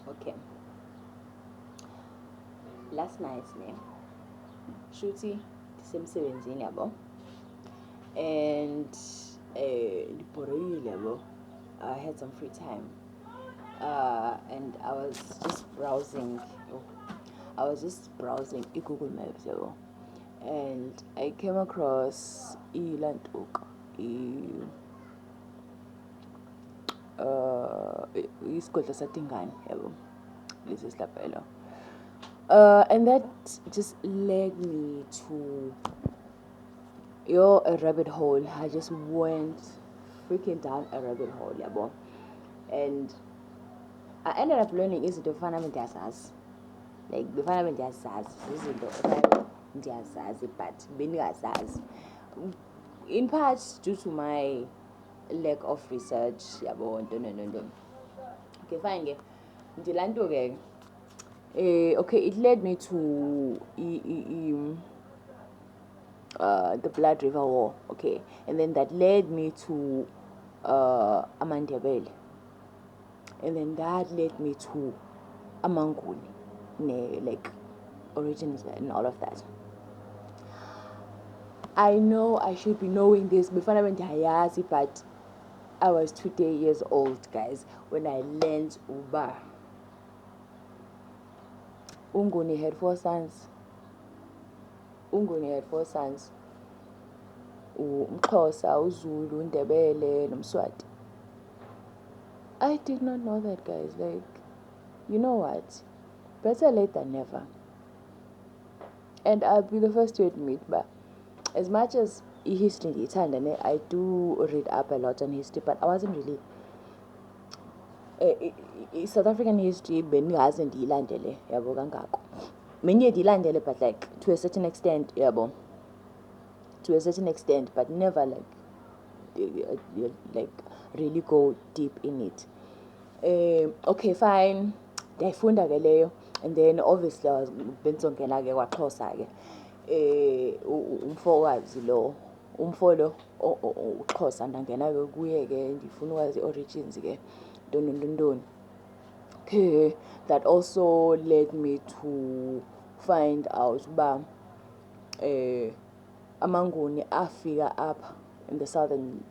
Okay, last night shuthi ndisemsebenzini yabo, and ndibhoreyile yabo. I had some free time, and I was just browsing. Oh, I was just browsing Google Maps yabo, and I came across ilantuka isigodlo satingane yabo, lesi silapha. And that just led me to a rabbit hole. I just went freaking down a rabbit hole yabo, and I ended up learning izinto efana ndiyazazi, like befana bendiyazazi izinto efana ndiyazazi but bendingazazi, in part due to my lack of research yabo. No. Okay, fine ke ndilanto ke. Okay, it led me to the Blood River War. Okay, and then that led me to Amandebele, and then that led me to Amanguni, like origins and all of that. I know I should be knowing this before I went to Hayazi, but I was 2 years old, guys, when I learned Uba. Unguni had four sons. Umxhosa, uZulu, uNdebele, nomSwati. I did not know that, guys. Like, you know what? Better late than never. And I'll be the first to admit, but as much as history I do read up a lot on history, but I wasn't really South African history bengazi ndiyilandele yabo kangako. Many ndiyilandele, but like to a certain extent yabo, but never like really go deep in it. Okay, fine, ndiyayifunda ke leyo, and then obviously I was benzongena ke kwaXhosa ke. Umfokazi lo, umfolo uXhosa, ndangena ke kuye ke ndifuna ukwazi origins ke ntoni. Okay, that also led me to find out uba Amanguni afika up in the southern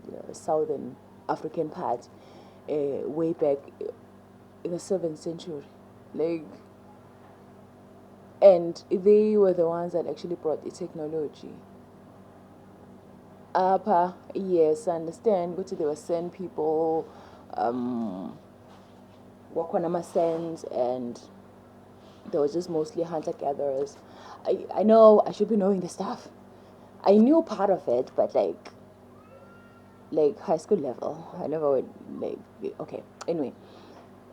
African part way back in the 7th century, like, and they were the ones that actually brought the technology. Yes, I understand. But they were sand people, Wakanama sands, and they were just mostly hunter gatherers. I know I should be knowing the stuff. I knew part of it, but like high school level. I never went like, okay. Anyway,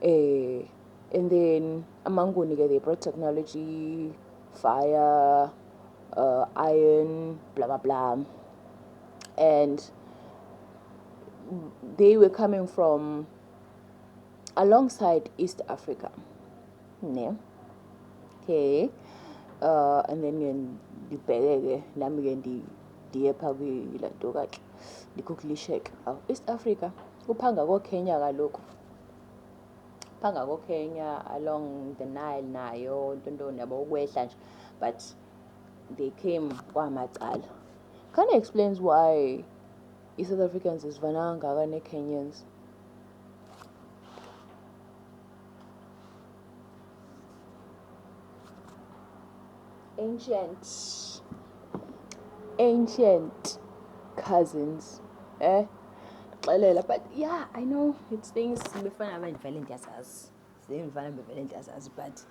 and then Amanguni, they brought technology, fire, iron, blah blah blah, and they were coming from alongside East Africa. Yeah. Okay. And then ndibheke nami ke ndiye pha kwilanto kake ndikuklisheck. East Africa uphanga koKenya kaloku. Phanga koKenya along the Nile nayo ntontoni yabo ukwehla nje, but they came kwamacala. Kind of explains why South Africans is vananga ne Kenyans. Ancient cousins, but yeah, I know it's things before but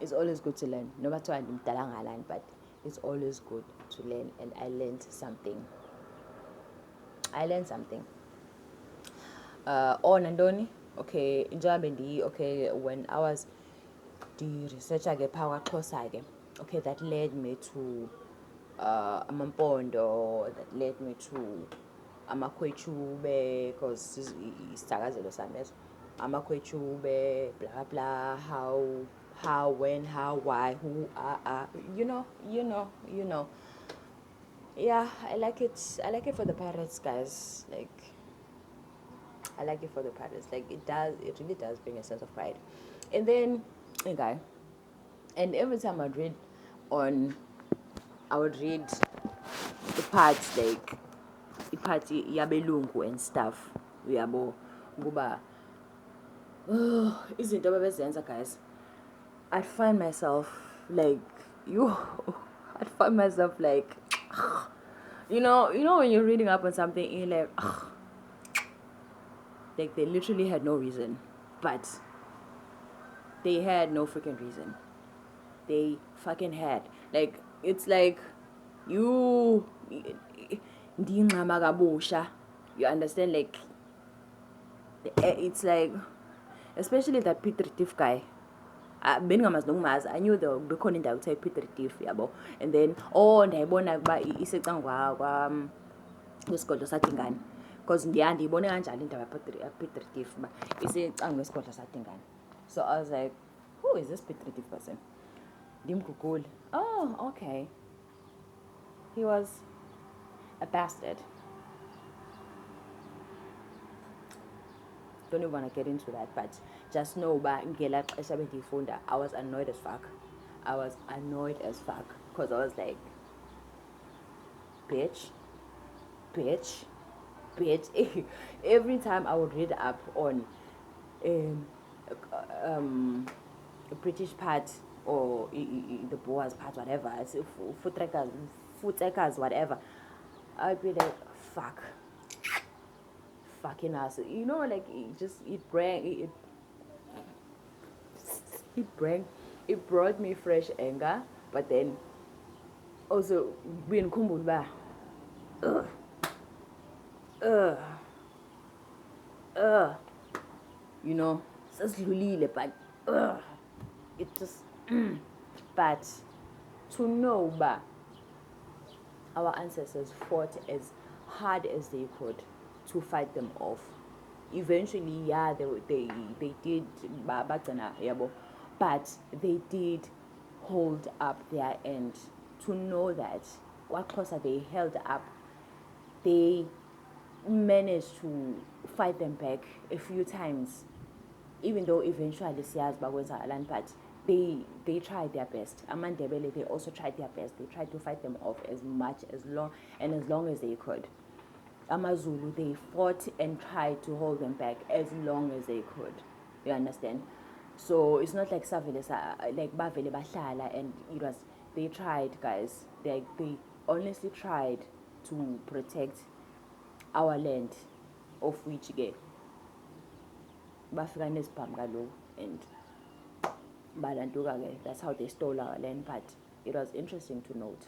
it's always good to learn. No matter what, but it's always good to learn, and I learned something. Nandoni, okay, okay, when I was the researcher power XXhosa, okay, that led me to Amampondo, that led me to Amakwechube, because isakazelo sami yeso, Amakwechube, blah blah, how, when, how, why, who, you know. Yeah, I like it for the pirates, guys. Like, I like it for the pride. It's like it really does bring a sense of pride. And then, okay, and every time on, I would read the parts like the part yabelungu and stuff. Uyabo, kuba izinto ababezenza, guys. I'd find myself like you. I'd find myself like, when you're reading up on something, you're like they literally had no reason, but they had no freaking reason. They fucking had, like, it's like you ndiyingxama kabusha. You understand, like it's like, especially that Peter Tiff guy. Beningamazi nokumazi, I knew bekhona indawo kuthiwa Peter Tiff, yabo. And then ndiyayibona ukuba isecangwa kwesigodlo saDingane, because ndiyibone kanjalo indawo Peter Tiff uba isecangwa kwesigodlo saDingane. So I was like, who is this Peter Tiff person? Ndimgugule. Oh, okay. He was a bastard. Don't even want to get into that, but just know I was annoyed as fuck. I was annoyed as fuck because I was like, bitch. Every time I would read up on a British part or the Boers part, whatever, foot whatever, I'd be like, fuck. Fucking ass, like it brought me fresh anger, but then also being kumbulba, saslulile, but it just but to know ba our ancestors fought as hard as they could to fight them off. Eventually, yeah, they did, but they did hold up their end. To know that what closer they held up, they managed to fight them back a few times, even though eventually siyaz bakwenza alani, but they tried their best. Amandebele, they also tried their best. They tried to fight them off as long as they could. AmaZulu, they fought and tried to hold them back as long as they could. You understand? So it's not like like bavele bahlala, and it was, they tried, guys. They honestly tried to protect our land, of which bafika nezibhamu kaloku and balantuka ke. That's how they stole our land. But it was interesting to note.